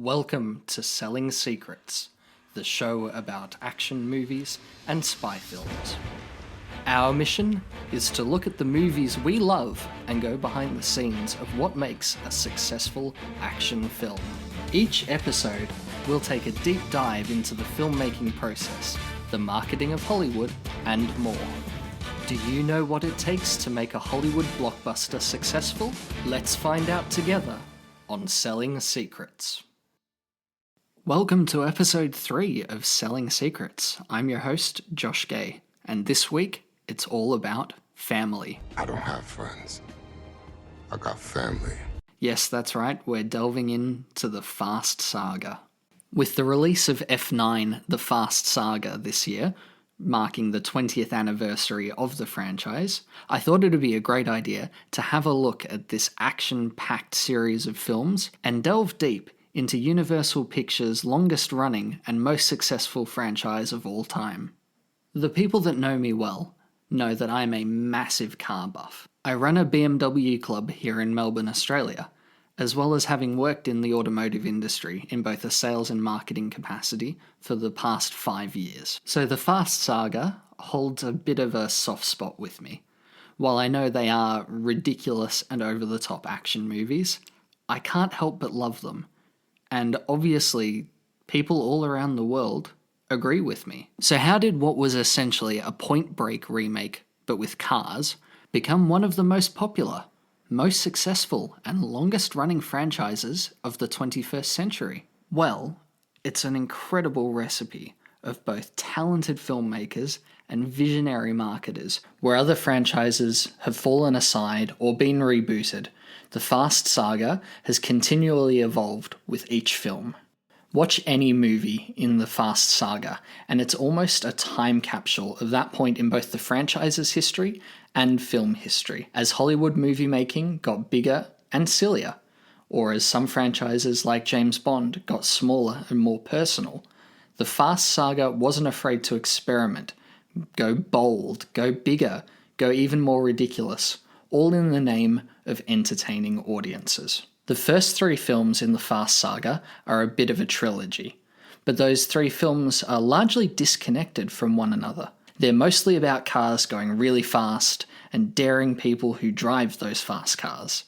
Welcome to Selling Secrets, the show about action movies and spy films. Our mission is to look at the movies we love and go behind the scenes of what makes a successful action film. Each episode, we'll take a deep dive into the filmmaking process, the marketing of Hollywood, and more. Do you know what it takes to make a Hollywood blockbuster successful? Let's find out together on Selling Secrets. Welcome to episode 3 of Selling Secrets. I'm your host, Josh Gay, and this week, it's all about family. I don't have friends. I got family. Yes, that's right, we're delving into the Fast Saga. With the release of F9, the Fast Saga this year, marking the 20th anniversary of the franchise, I thought it would be a great idea to have a look at this action-packed series of films and delve deep into Universal Pictures' longest-running and most successful franchise of all time. The people that know me well know that I'm a massive car buff. I run a BMW club here in Melbourne, Australia, as well as having worked in the automotive industry in both a sales and marketing capacity for the past 5 years. So the Fast Saga holds a bit of a soft spot with me. While I know they are ridiculous and over-the-top action movies, I can't help but love them. And obviously, people all around the world agree with me. So how did what was essentially a Point Break remake, but with cars, become one of the most popular, most successful, and longest-running franchises of the 21st century? Well, it's an incredible recipe of both talented filmmakers and visionary marketers. Where other franchises have fallen aside or been rebooted, the Fast Saga has continually evolved with each film. Watch any movie in the Fast Saga, and it's almost a time capsule of that point in both the franchise's history and film history, as Hollywood movie making got bigger and sillier, or as some franchises like James Bond got smaller and more personal. The Fast Saga wasn't afraid to experiment, go bold, go bigger, go even more ridiculous, all in the name of entertaining audiences. The first 3 films in the Fast Saga are a bit of a trilogy, but those 3 films are largely disconnected from one another. They're mostly about cars going really fast and daring people who drive those fast cars.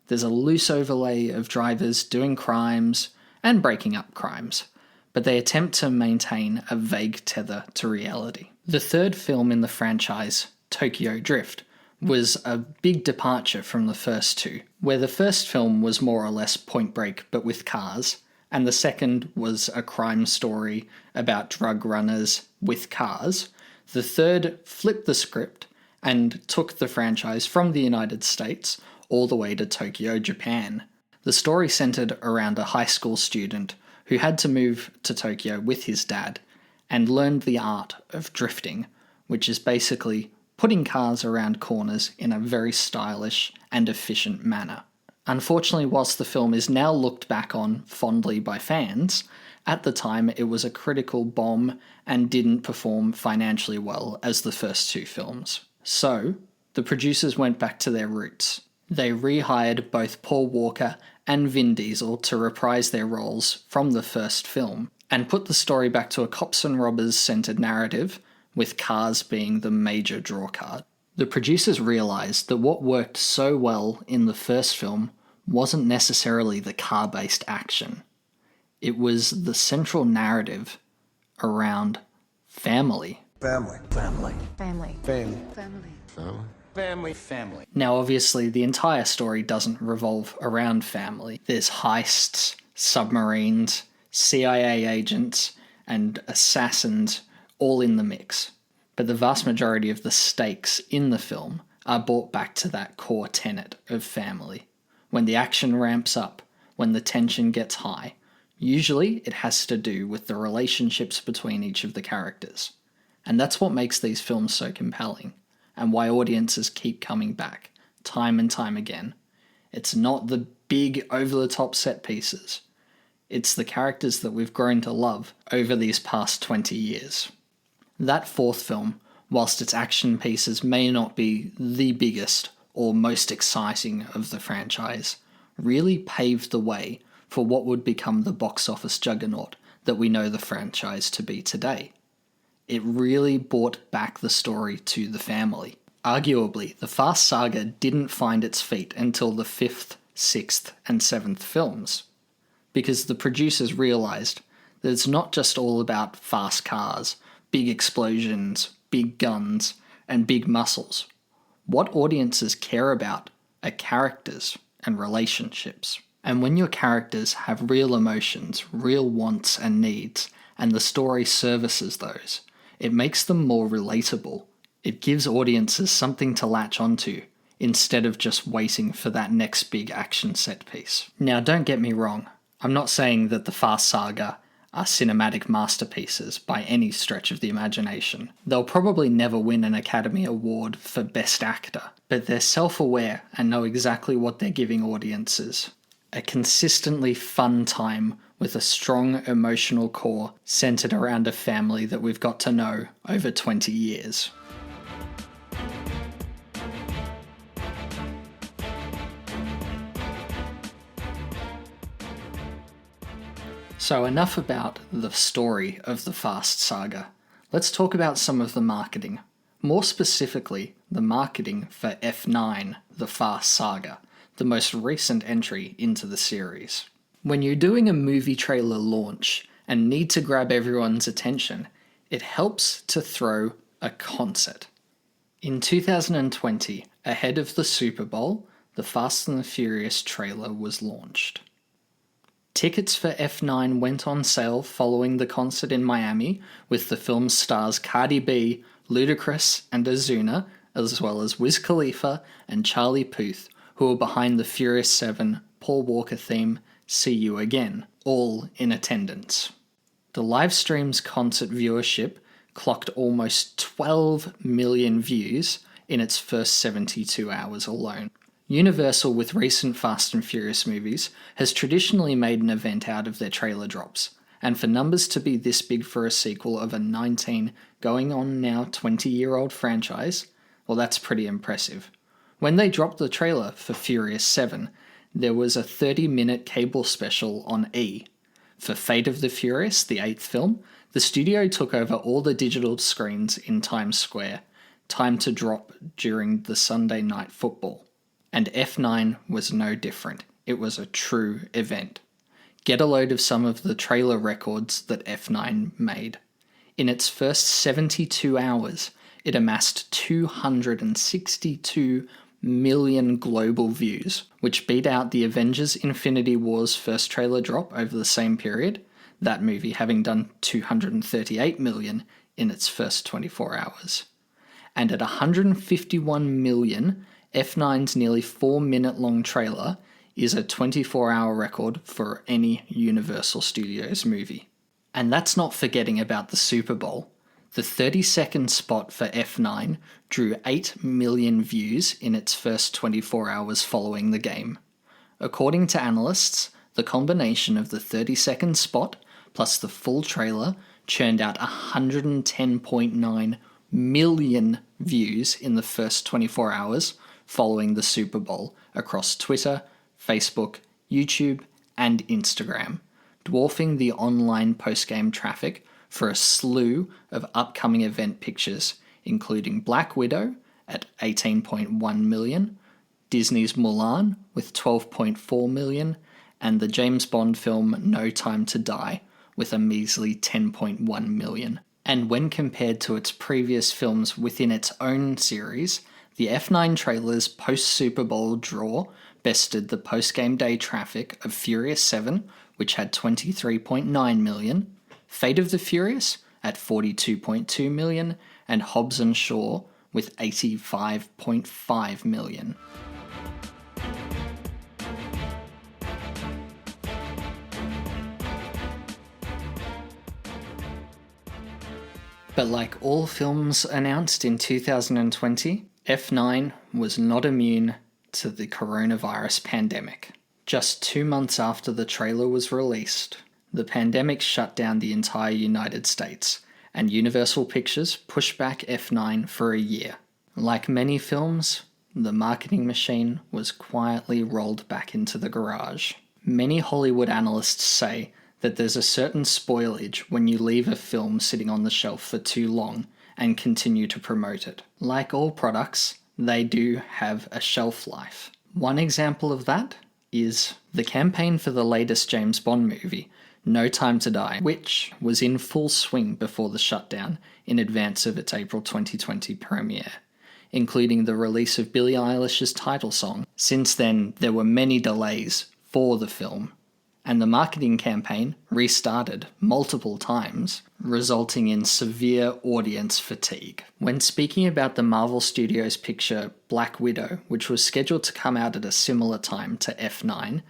There's a loose overlay of drivers doing crimes and breaking up crimes, but they attempt to maintain a vague tether to reality. The third film in the franchise, Tokyo Drift, was a big departure from the first 2, where the first film was more or less Point Break but with cars, and the second was a crime story about drug runners with cars. The third flipped the script and took the franchise from the United States all the way to Tokyo, Japan. The story centered around a high school student who had to move to Tokyo with his dad and learned the art of drifting, which is basically putting cars around corners in a very stylish and efficient manner. Unfortunately, whilst the film is now looked back on fondly by fans, at the time it was a critical bomb and didn't perform financially well as the first 2 films. So, the producers went back to their roots. They rehired both Paul Walker and Vin Diesel to reprise their roles from the first film, and put the story back to a cops and robbers centered narrative, with cars being the major drawcard. The producers realised that what worked so well in the first film wasn't necessarily the car-based action. It was the central narrative around family. Family. Family. Family. Family. Family. Family? Family. Family. Now obviously the entire story doesn't revolve around family. There's heists, submarines, CIA agents, and assassins all in the mix. But the vast majority of the stakes in the film are brought back to that core tenet of family. When the action ramps up, when the tension gets high, usually it has to do with the relationships between each of the characters. And that's what makes these films so compelling, and why audiences keep coming back, time and time again. It's not the big over-the-top set pieces. It's the characters that we've grown to love over these past 20 years. That 4th film, whilst its action pieces may not be the biggest or most exciting of the franchise, really paved the way for what would become the box office juggernaut that we know the franchise to be today. It really brought back the story to the family. Arguably, the Fast Saga didn't find its feet until the 5th, 6th, and 7th films, because the producers realised that it's not just all about fast cars, big explosions, big guns, and big muscles. What audiences care about are characters and relationships. And when your characters have real emotions, real wants and needs, and the story services those, it makes them more relatable. It gives audiences something to latch onto, instead of just waiting for that next big action set piece. Now, don't get me wrong, I'm not saying that the Fast Saga are cinematic masterpieces by any stretch of the imagination. They'll probably never win an Academy Award for Best Actor, but they're self-aware and know exactly what they're giving audiences. A consistently fun time with a strong emotional core centered around a family that we've got to know over 20 years. So enough about the story of the Fast Saga. Let's talk about some of the marketing. More specifically, the marketing for F9, the Fast Saga, the most recent entry into the series. When you're doing a movie trailer launch and need to grab everyone's attention, it helps to throw a concert. In 2020, ahead of the Super Bowl, the Fast and the Furious trailer was launched. Tickets for F9 went on sale following the concert in Miami, with the film's stars Cardi B, Ludacris, and Ozuna, as well as Wiz Khalifa and Charlie Puth, who were behind the Furious 7 Paul Walker theme, See You Again, all in attendance. The livestream's concert viewership clocked almost 12 million views in its first 72 hours alone. Universal, with recent Fast and Furious movies, has traditionally made an event out of their trailer drops, and for numbers to be this big for a sequel of a 19 going on now 20-year-old franchise, well, that's pretty impressive. When they dropped the trailer for Furious 7, there was a 30-minute cable special on E. For Fate of the Furious, the 8th film, the studio took over all the digital screens in Times Square, timed to drop during the Sunday Night Football. And F9 was no different. It was a true event. Get a load of some of the trailer records that F9 made. In its first 72 hours, it amassed 262 million global views, which beat out the Avengers Infinity War's first trailer drop over the same period, that movie having done 238 million in its first 24 hours. And at 151 million, F9's nearly 4-minute long trailer is a 24-hour record for any Universal Studios movie. And that's not forgetting about the Super Bowl. The 30-second spot for F9 drew 8 million views in its first 24 hours following the game. According to analysts, the combination of the 30-second spot plus the full trailer churned out 110.9 million views in the first 24 hours following the Super Bowl across Twitter, Facebook, YouTube, and Instagram, dwarfing the online post-game traffic for a slew of upcoming event pictures, including Black Widow at 18.1 million, Disney's Mulan with 12.4 million, and the James Bond film No Time to Die with a measly 10.1 million. And when compared to its previous films within its own series, the F9 trailer's post-Super Bowl draw bested the post-game day traffic of Furious 7, which had 23.9 million, Fate of the Furious at 42.2 million, and Hobbs & Shaw with 85.5 million. But like all films announced in 2020, F9 was not immune to the coronavirus pandemic. Just 2 months after the trailer was released, the pandemic shut down the entire United States, and Universal Pictures pushed back F9 for a year. Like many films, the marketing machine was quietly rolled back into the garage. Many Hollywood analysts say that there's a certain spoilage when you leave a film sitting on the shelf for too long and continue to promote it. Like all products, they do have a shelf life. One example of that is the campaign for the latest James Bond movie, No Time to Die, which was in full swing before the shutdown in advance of its April 2020 premiere, including the release of Billie Eilish's title song. Since then, there were many delays for the film, and the marketing campaign restarted multiple times, resulting in severe audience fatigue. When speaking about the Marvel Studios picture Black Widow, which was scheduled to come out at a similar time to F9,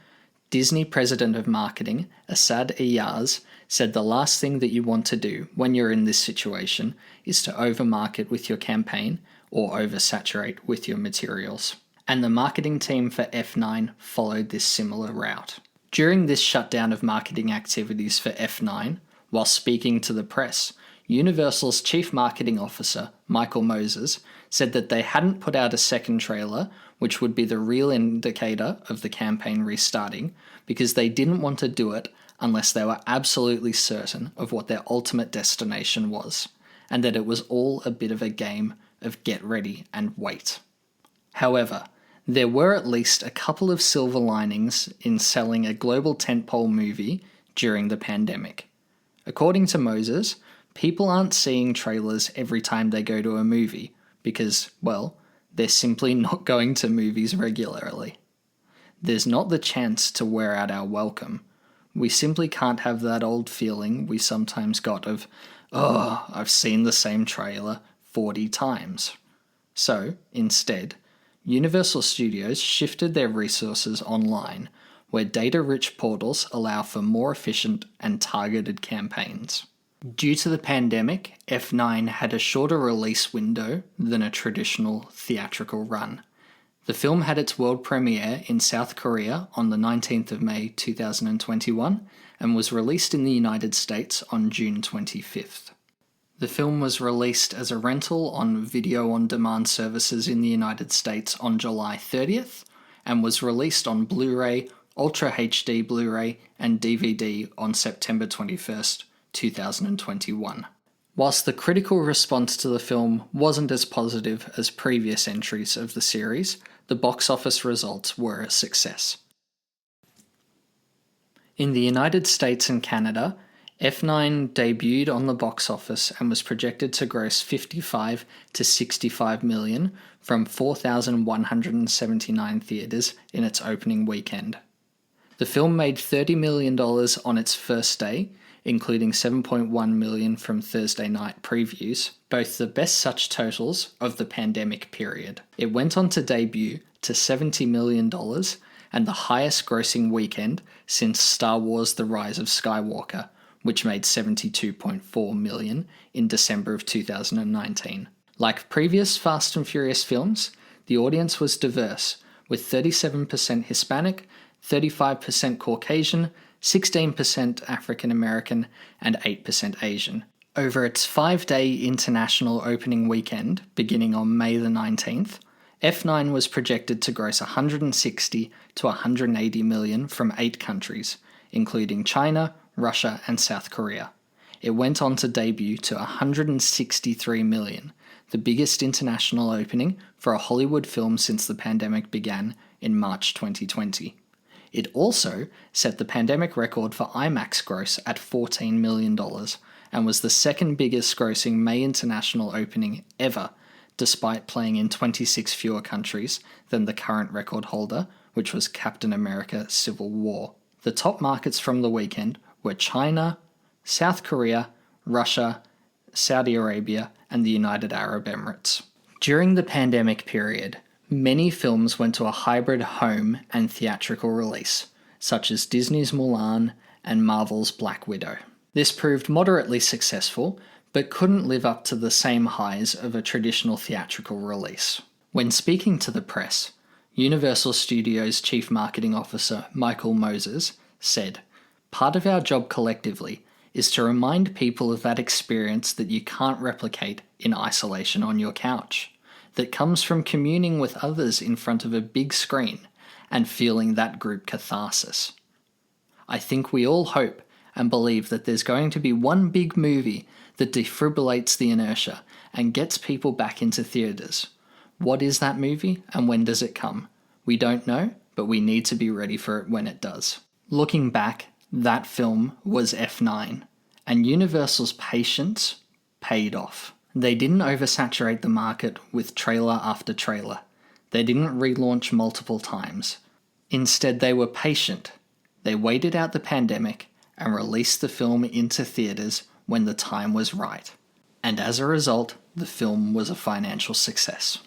Disney president of marketing, Asad Iyaz, said the last thing that you want to do when you're in this situation is to overmarket with your campaign or oversaturate with your materials. And the marketing team for F9 followed this similar route. During this shutdown of marketing activities for F9, while speaking to the press, Universal's chief marketing officer, Michael Moses, said that they hadn't put out a second trailer, which would be the real indicator of the campaign restarting, because they didn't want to do it unless they were absolutely certain of what their ultimate destination was, and that it was all a bit of a game of get ready and wait. However, there were at least a couple of silver linings in selling a global tentpole movie during the pandemic. According to Moses, people aren't seeing trailers every time they go to a movie because, well, they're simply not going to movies regularly. There's not the chance to wear out our welcome. We simply can't have that old feeling we sometimes got of, oh, I've seen the same trailer 40 times. So, instead, Universal Studios shifted their resources online, where data-rich portals allow for more efficient and targeted campaigns. Due to the pandemic, F9 had a shorter release window than a traditional theatrical run. The film had its world premiere in South Korea on the 19th of May 2021 and was released in the United States on June 25th. The film was released as a rental on video-on-demand services in the United States on July 30th and was released on Blu-ray, Ultra HD Blu-ray and DVD on September 21st, 2021. Whilst the critical response to the film wasn't as positive as previous entries of the series, the box office results were a success. In the United States and Canada, F9 debuted on the box office and was projected to gross 55 to 65 million from 4,179 theatres in its opening weekend. The film made $30 million on its first day, including 7.1 million from Thursday night previews, both the best such totals of the pandemic period. It went on to debut to $70 million and the highest grossing weekend since Star Wars The Rise of Skywalker, which made 72.4 million in December of 2019. Like previous Fast and Furious films, the audience was diverse, with 37% Hispanic, 35% Caucasian, 16% African American, and 8% Asian. Over its 5-day international opening weekend, beginning on May the 19th, F9 was projected to gross 160 to 180 million from 8 countries, including China, Russia, and South Korea. It went on to debut to 163 million, the biggest international opening for a Hollywood film since the pandemic began in March 2020. It also set the pandemic record for IMAX gross at $14 million and was the second biggest grossing May international opening ever, despite playing in 26 fewer countries than the current record holder, which was Captain America: Civil War. The top markets from the weekend were China, South Korea, Russia, Saudi Arabia, and the United Arab Emirates. During the pandemic period, many films went to a hybrid home and theatrical release, such as Disney's Mulan and Marvel's Black Widow. This proved moderately successful, but couldn't live up to the same highs of a traditional theatrical release. When speaking to the press, Universal Studios Chief Marketing Officer Michael Moses said, "Part of our job collectively is to remind people of that experience that you can't replicate in isolation on your couch, that comes from communing with others in front of a big screen and feeling that group catharsis. I think we all hope and believe that there's going to be one big movie that defibrillates the inertia and gets people back into theatres. What is that movie and when does it come? We don't know, but we need to be ready for it when it does. Looking back, that film was F9, and Universal's patience paid off. They didn't oversaturate the market with trailer after trailer. They didn't relaunch multiple times. Instead, they were patient. They waited out the pandemic and released the film into theatres when the time was right. And as a result, the film was a financial success.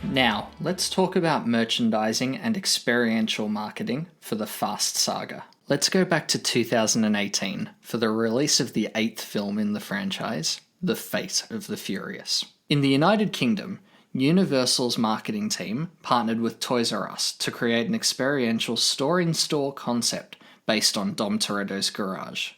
Now, let's talk about merchandising and experiential marketing for the Fast Saga. Let's go back to 2018 for the release of the 8th film in the franchise, The Fate of the Furious. In the United Kingdom, Universal's marketing team partnered with Toys R Us to create an experiential store-in-store concept based on Dom Toretto's garage.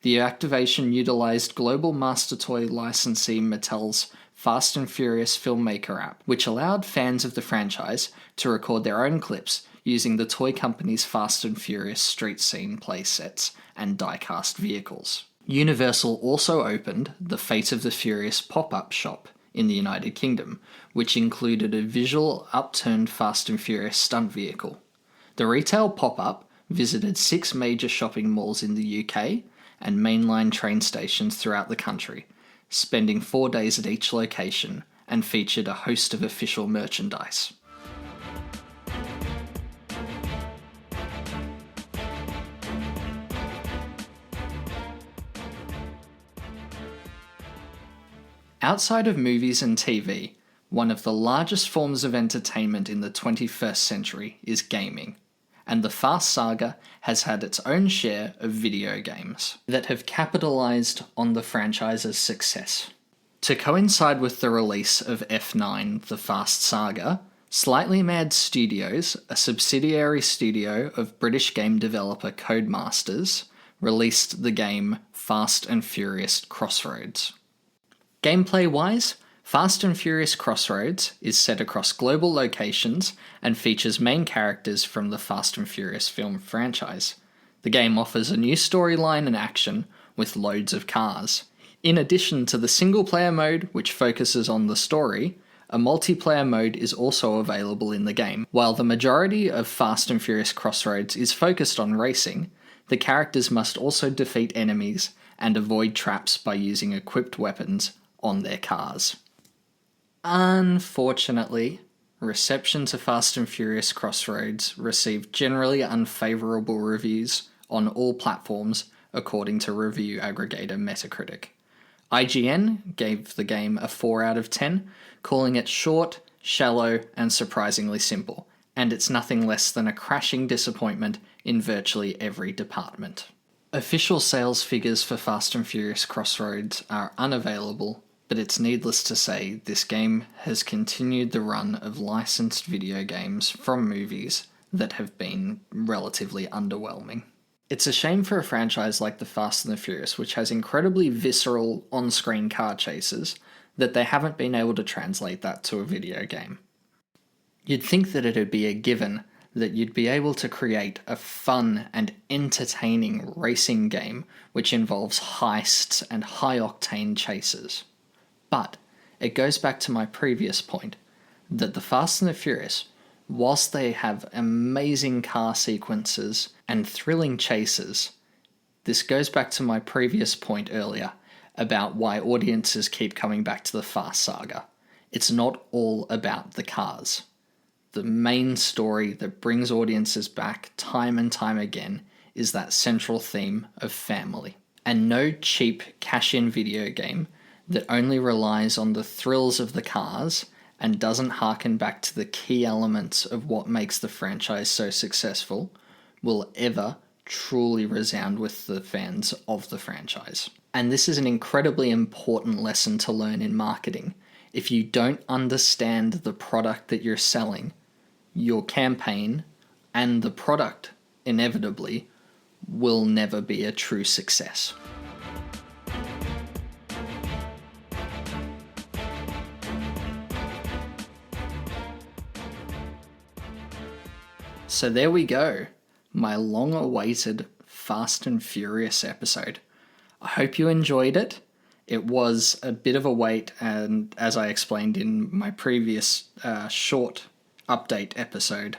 The activation utilized global master toy licensee Mattel's Fast and Furious Filmmaker app, which allowed fans of the franchise to record their own clips using the toy company's Fast and Furious street scene playsets and die-cast vehicles. Universal also opened the Fate of the Furious pop-up shop in the United Kingdom, which included a visual upturned Fast and Furious stunt vehicle. The retail pop-up visited 6 major shopping malls in the UK and mainline train stations throughout the country, spending 4 days at each location, and featured a host of official merchandise. Outside of movies and TV, one of the largest forms of entertainment in the 21st century is gaming, and the Fast Saga has had its own share of video games that have capitalized on the franchise's success. To coincide with the release of F9, The Fast Saga, Slightly Mad Studios, a subsidiary studio of British game developer Codemasters, released the game Fast and Furious Crossroads. Gameplay-wise, Fast and Furious Crossroads is set across global locations and features main characters from the Fast and Furious film franchise. The game offers a new storyline and action with loads of cars. In addition to the single-player mode, which focuses on the story, a multiplayer mode is also available in the game. While the majority of Fast and Furious Crossroads is focused on racing, the characters must also defeat enemies and avoid traps by using equipped weapons on their cars. Unfortunately, reception to Fast and Furious Crossroads received generally unfavourable reviews on all platforms according to review aggregator Metacritic. IGN gave the game a 4 out of 10, calling it short, shallow, and surprisingly simple, and it's nothing less than a crashing disappointment in virtually every department. Official sales figures for Fast and Furious Crossroads are unavailable, but it's needless to say this game has continued the run of licensed video games from movies that have been relatively underwhelming. It's a shame for a franchise like the Fast and the Furious, which has incredibly visceral on-screen car chases, that they haven't been able to translate that to a video game. You'd think that it'd be a given that you'd be able to create a fun and entertaining racing game which involves heists and high-octane chases. But it goes back to my previous point, that the Fast and the Furious, whilst they have amazing car sequences and thrilling chases, this goes back to my previous point earlier about why audiences keep coming back to the Fast Saga. It's not all about the cars. The main story that brings audiences back time and time again is that central theme of family. And no cheap cash-in video game that only relies on the thrills of the cars and doesn't harken back to the key elements of what makes the franchise so successful will ever truly resound with the fans of the franchise. And this is an incredibly important lesson to learn in marketing. If you don't understand the product that you're selling, your campaign and the product inevitably will never be a true success. So there we go, my long-awaited Fast and Furious episode. I hope you enjoyed it. It was a bit of a wait, and as I explained in my previous short update episode,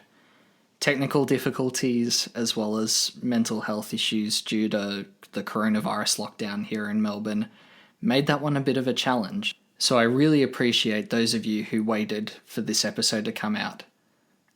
technical difficulties as well as mental health issues due to the coronavirus lockdown here in Melbourne made that one a bit of a challenge. So I really appreciate those of you who waited for this episode to come out.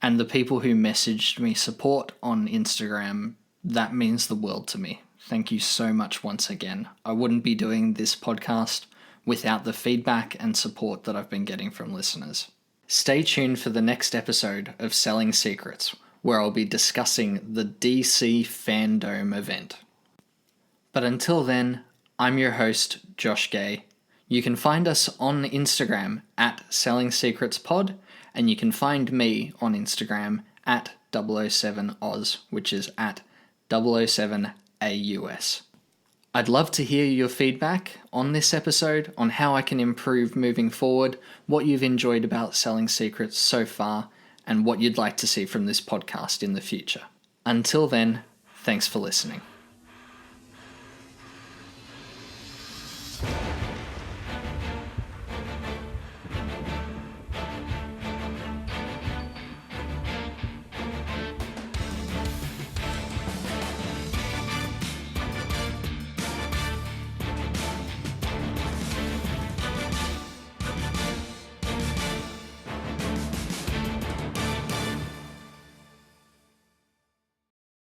And the people who messaged me support on Instagram, that means the world to me. Thank you so much once again. I wouldn't be doing this podcast without the feedback and support that I've been getting from listeners. Stay tuned for the next episode of Selling Secrets, where I'll be discussing the DC Fandome event. But until then, I'm your host, Josh Gay. You can find us on Instagram at Selling Secrets Pod, and you can find me on Instagram at 007Oz, which is at 007AUS. I'd love to hear your feedback on this episode, on how I can improve moving forward, what you've enjoyed about Selling Secrets so far, and what you'd like to see from this podcast in the future. Until then, thanks for listening.